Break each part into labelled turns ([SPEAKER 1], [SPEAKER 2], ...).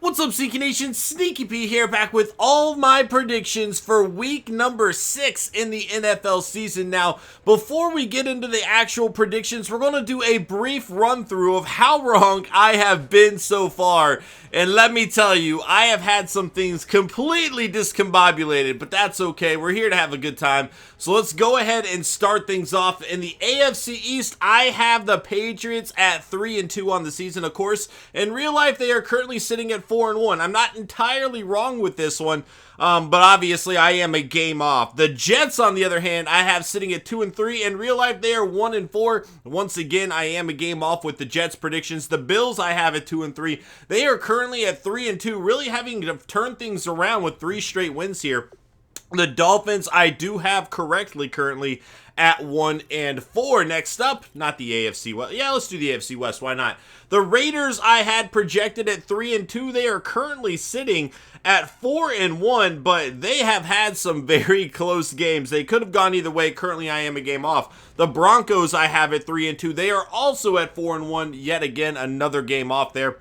[SPEAKER 1] What's up, Sneaky Nation? Sneaky P here, back with all my predictions for week number 6 in the NFL season. Now, before we get into the actual predictions, we're going to do a brief run through of how wrong I have been so far. And let me tell you, I have had some things completely discombobulated, but that's okay. We're here to have a good time. So let's go ahead and start things off. In the AFC East, I have the Patriots at 3-2 on the season, of course. In real life, they are currently sitting at 4-1. I'm not entirely wrong with this one, but obviously I am a game off. The Jets, on the other hand, I have sitting at 2-3. In real life, they are 1-4. Once again, I am a game off with the Jets predictions. The Bills, I have at 2-3. They are currently at 3-2, really having to turn things around with 3 straight wins here. The Dolphins, I do have correctly currently at 1-4. Next up, not the AFC West. Yeah, let's do the AFC West. Why not? The Raiders, I had projected at 3-2. They are currently sitting at 4-1, but they have had some very close games. They could have gone either way. Currently, I am a game off. The Broncos, I have at 3-2. They are also at 4-1. Yet again, another game off there.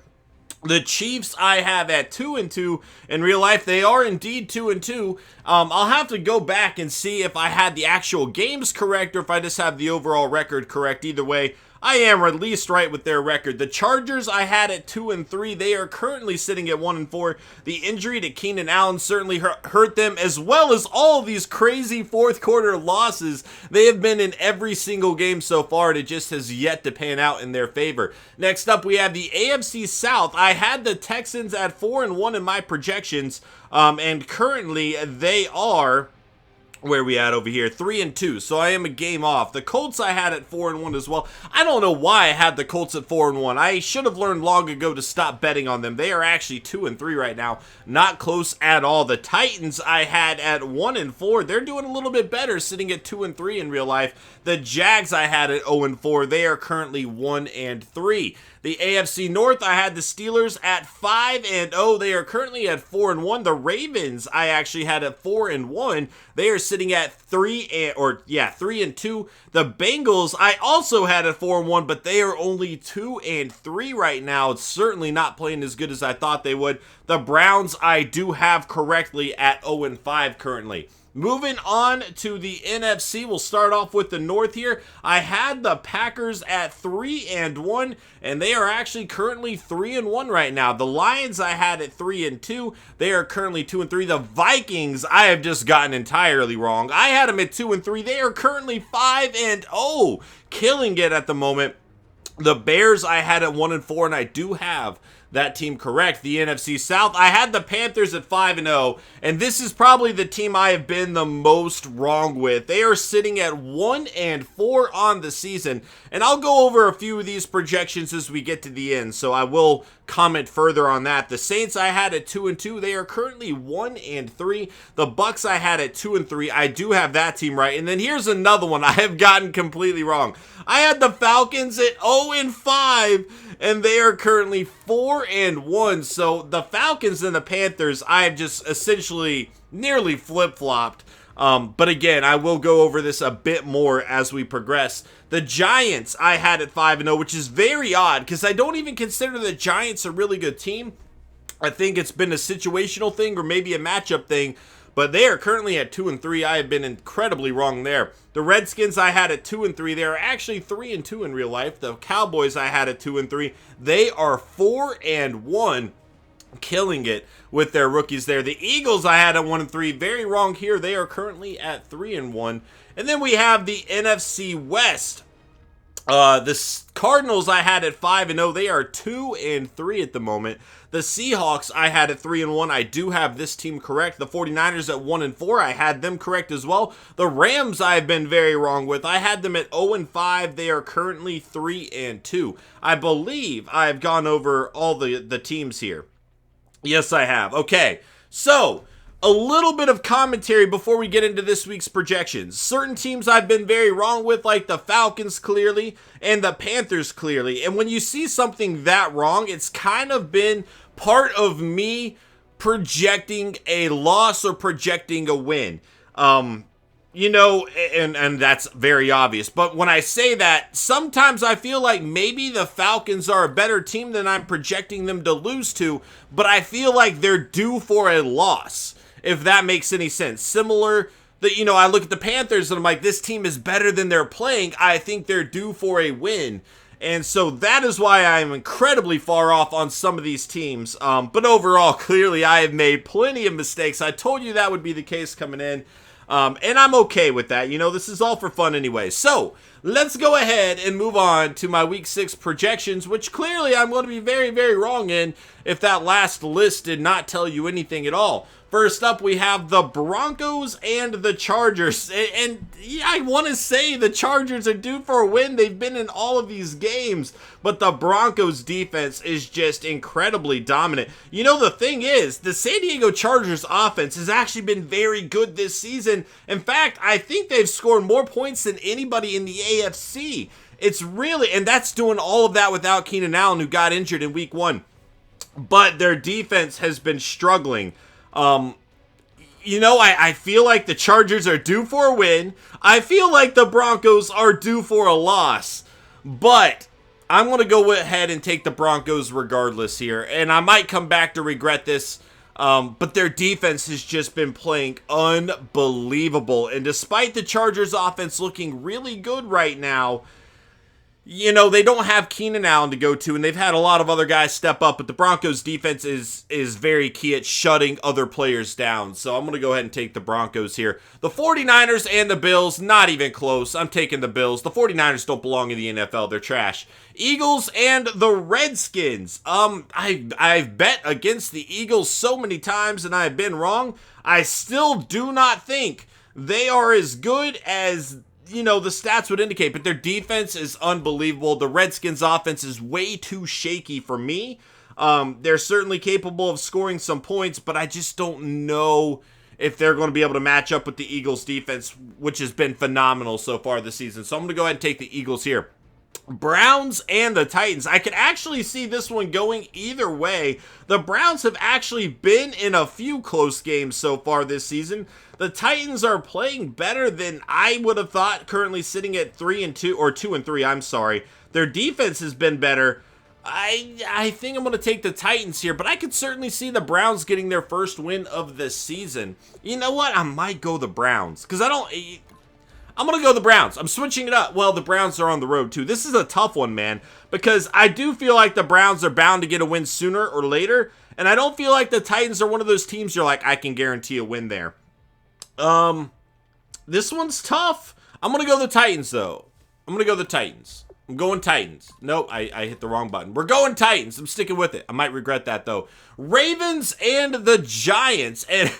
[SPEAKER 1] The Chiefs, I have at 2-2. In real life, they are indeed 2-2. I'll have to go back and see if I had the actual games correct or if I just have the overall record correct. Either way, I am at least right with their record. The Chargers, I had at 2-3. They are currently sitting at 1-4. The injury to Keenan Allen certainly hurt them, as well as all of these crazy fourth quarter losses they have been in every single game so far. It just has yet to pan out in their favor. Next up, we have the AFC South. I had the Texans at 4-1 in my projections, and currently they are... Where are we at over here? 3-2, so I am a game off. The Colts I had at 4-1 as well. I don't know why I had the Colts at 4-1. I should have learned long ago to stop betting on them. They are actually 2-3 right now. Not close at all. The Titans I had at 1-4. They're doing a little bit better, sitting at 2-3 in real life. The Jags I had at 0-4. They are currently 1-3. The AFC North, I had the Steelers at 5-0. They are currently at 4-1. The Ravens, I actually had at 4-1. They are sitting at 3-2. The Bengals, I also had at 4-1, but they are only 2-3 right now. It's certainly not playing as good as I thought they would. The Browns, I do have correctly at 0-5 currently. Moving on to the NFC, we'll start off with the North here. I had the Packers at 3-1, and they are actually currently 3-1 right now. The Lions I had at 3-2. They are currently 2-3. The Vikings, I have just gotten entirely wrong. I had them at 2-3. They are currently 5-0, killing it at the moment. The Bears I had at 1-4, and I do have that team correct. The NFC South, I had the Panthers at 5-0, and this is probably the team I have been the most wrong with. They are sitting at 1-4 on the season, and I'll go over a few of these projections as we get to the end, so I will comment further on that. The Saints I had at 2-2. They are currently 1-3. The Bucks I had at 2-3. I do have that team right. And then here's another one I have gotten completely wrong. I had the Falcons at 0-5, and they are currently 4-1. So the Falcons and the Panthers, I have just essentially nearly flip-flopped. But again, I will go over this a bit more as we progress. The Giants I had at 5-0, which is very odd because I don't even consider the Giants a really good team. I think it's been a situational thing or maybe a matchup thing, but they are currently at 2-3. I have been incredibly wrong there. The Redskins I had at 2-3. They are actually 3-2 in real life. The Cowboys I had at 2-3. They are 4-1. Killing it with their rookies there. The Eagles I had at 1-3. Very wrong here. They are currently at 3-1. And then we have the NFC West. The Cardinals I had at 5-0. They are 2-3 at the moment. The Seahawks I had at 3-1. I do have this team correct. The 49ers at 1-4. I had them correct as well. The Rams I have been very wrong with. I had them at 0-5. They are currently 3-2. I believe I have gone over all the teams here. Yes, I have. Okay, so a little bit of commentary before we get into this week's projections. Certain teams I've been very wrong with, like the Falcons clearly and the Panthers clearly. And when you see something that wrong, it's kind of been part of me projecting a loss or projecting a win. You know, and that's very obvious. But when I say that, sometimes I feel like maybe the Falcons are a better team than I'm projecting them to lose to, but I feel like they're due for a loss, if that makes any sense. Similar that, you know, I look at the Panthers and I'm like, this team is better than they're playing. I think they're due for a win. And so that is why I'm incredibly far off on some of these teams. But overall, clearly I have made plenty of mistakes. I told you that would be the case coming in. And I'm okay with that. You know, this is all for fun anyway. So let's go ahead and move on to my week 6 projections, which clearly I'm going to be very, very wrong in if that last list did not tell you anything at all. First up, we have the Broncos and the Chargers. And yeah, I want to say the Chargers are due for a win. They've been in all of these games, but the Broncos defense is just incredibly dominant. You know, the thing is, the San Diego Chargers offense has actually been very good this season. In fact, I think they've scored more points than anybody in the AFC. It's really, and that's doing all of that without Keenan Allen, who got injured in week 1. But their defense has been struggling. You know, I feel like the Chargers are due for a win. I feel like the Broncos are due for a loss. But I'm going to go ahead and take the Broncos regardless here. And I might come back to regret this. But their defense has just been playing unbelievable. And despite the Chargers offense looking really good right now, you know, they don't have Keenan Allen to go to, and they've had a lot of other guys step up, but the Broncos defense is very key at shutting other players down. So I'm going to go ahead and take the Broncos here. The 49ers and the Bills, not even close. I'm taking the Bills. The 49ers don't belong in the NFL. They're trash. Eagles and the Redskins. I've bet against the Eagles so many times, and I've been wrong. I still do not think they are as good as, you know, the stats would indicate, but their defense is unbelievable. The Redskins offense is way too shaky for me. They're certainly capable of scoring some points, but I just don't know if they're going to be able to match up with the Eagles defense, which has been phenomenal so far this season. So I'm going to go ahead and take the Eagles here. Browns and the Titans. I could actually see this one going either way. The Browns have actually been in a few close games so far this season. The Titans are playing better than I would have thought, currently sitting at 3-2 or 2-3. I'm sorry. Their defense has been better. I think I'm going to take the Titans here, but I could certainly see the Browns getting their first win of the season. You know what? I might go the Browns because I'm going to go the Browns. I'm switching it up. Well, the Browns are on the road, too. This is a tough one, man, because I do feel like the Browns are bound to get a win sooner or later, and I don't feel like the Titans are one of those teams you're like, I can guarantee a win there. This one's tough. I'm going to go the Titans, though. I'm going to go the Titans. I'm going Titans. Nope, I hit the wrong button. We're going Titans. I'm sticking with it. I might regret that, though. Ravens and the Giants, and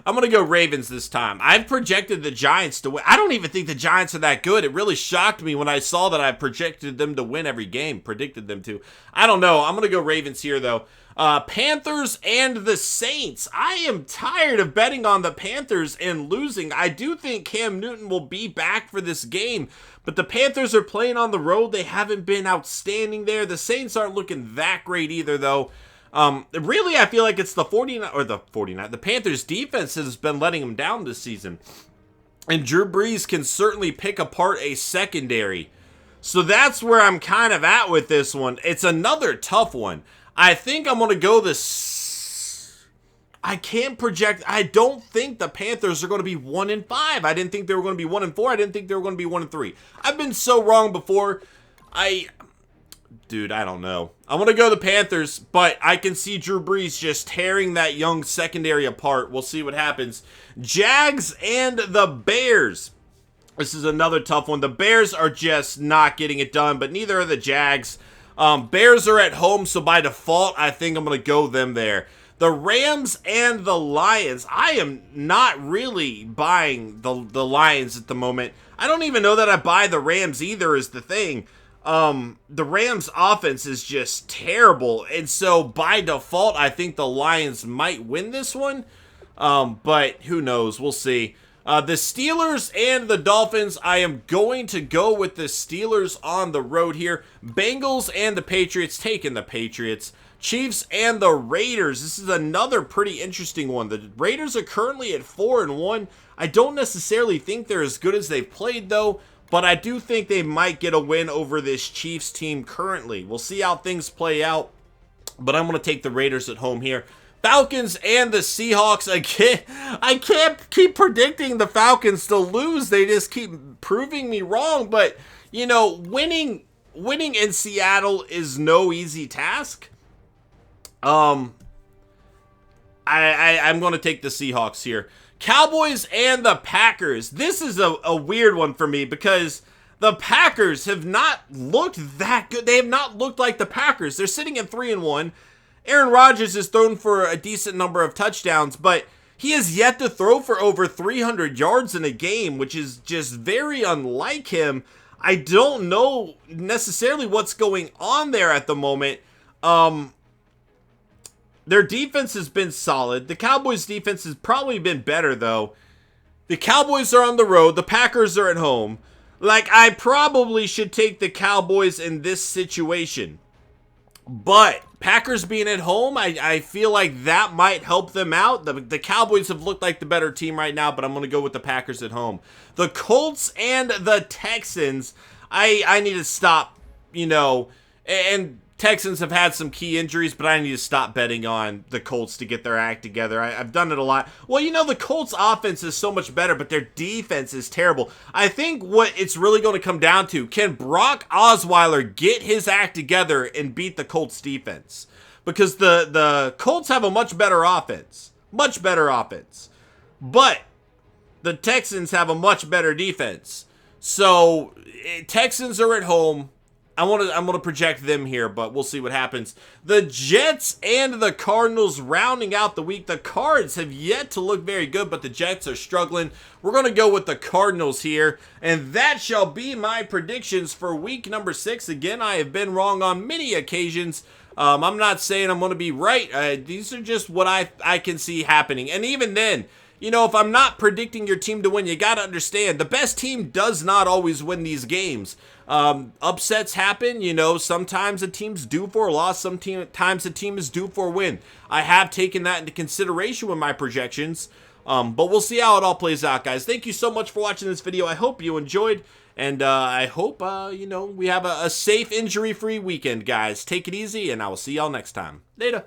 [SPEAKER 1] I'm going to go Ravens this time. I've projected the Giants to win. I don't even think the Giants are that good. It really shocked me when I saw that I projected them to win every game. Predicted them to. I don't know. I'm going to go Ravens here, though. Panthers and the Saints. I am tired of betting on the Panthers and losing. I do think Cam Newton will be back for this game, but the Panthers are playing on the road. They haven't been outstanding there. The Saints aren't looking that great either, though. Really, I feel like it's the Panthers defense has been letting them down this season. And Drew Brees can certainly pick apart a secondary. So that's where I'm kind of at with this one. It's another tough one. I think I'm going to go this. I can't project. I don't think the Panthers are going to be 1-5. I didn't think they were going to be 1-4. I didn't think they were going to be 1-3. I've been so wrong before. Dude, I don't know. I'm going to go the Panthers, but I can see Drew Brees just tearing that young secondary apart. We'll see what happens. Jags and the Bears. This is another tough one. The Bears are just not getting it done, but neither are the Jags. Bears are at home, so by default, I think I'm going to go them there. The Rams and the Lions. I am not really buying the Lions at the moment. I don't even know that I buy the Rams either is the thing. The Rams offense is just terrible, and so by default, I think the Lions might win this one, but who knows? We'll see. The Steelers and the Dolphins, I am going to go with the Steelers on the road here. Bengals and the Patriots, taking the Patriots. Chiefs and the Raiders. This is another pretty interesting one. The Raiders are currently at 4-1. I don't necessarily think they're as good as they've played, though, but I do think they might get a win over this Chiefs team currently. We'll see how things play out, but I'm going to take the Raiders at home here. Falcons and the Seahawks. I can't keep predicting the Falcons to lose. They just keep proving me wrong, but, you know, winning in Seattle is no easy task. I'm going to take the Seahawks here. Cowboys and the Packers. This is a weird one for me because the Packers have not looked that good. They have not looked like the Packers. They're sitting at 3-1. Aaron Rodgers has thrown for a decent number of touchdowns, but he has yet to throw for over 300 yards in a game, which is just very unlike him. I don't know necessarily what's going on there at the moment. Their defense has been solid. The Cowboys' defense has probably been better, though. The Cowboys are on the road. The Packers are at home. Like, I probably should take the Cowboys in this situation. But Packers being at home, I feel like that might help them out. The Cowboys have looked like the better team right now, but I'm going to go with the Packers at home. The Colts and the Texans, I need to stop, you know, and Texans have had some key injuries, but I need to stop betting on the Colts to get their act together. I've done it a lot. Well, you know, the Colts offense is so much better, but their defense is terrible. I think what it's really going to come down to, can Brock Osweiler get his act together and beat the Colts defense? Because the Colts have a much better offense. Much better offense. But the Texans have a much better defense. So, Texans are at home. I'm gonna project them here, but we'll see what happens. The Jets and the Cardinals rounding out the week. The Cards have yet to look very good, but the Jets are struggling. We're gonna go with the Cardinals here, and that shall be my predictions for week number 6. Again, I have been wrong on many occasions. I'm not saying I'm gonna be right. These are just what I can see happening, and even then, you know, if I'm not predicting your team to win, you got to understand, the best team does not always win these games. Upsets happen, you know, sometimes a team's due for a loss, sometimes a team is due for a win. I have taken that into consideration with my projections, but we'll see how it all plays out, guys. Thank you so much for watching this video. I hope you enjoyed, and I hope, you know, we have a safe, injury-free weekend, guys. Take it easy, and I will see y'all next time. Later.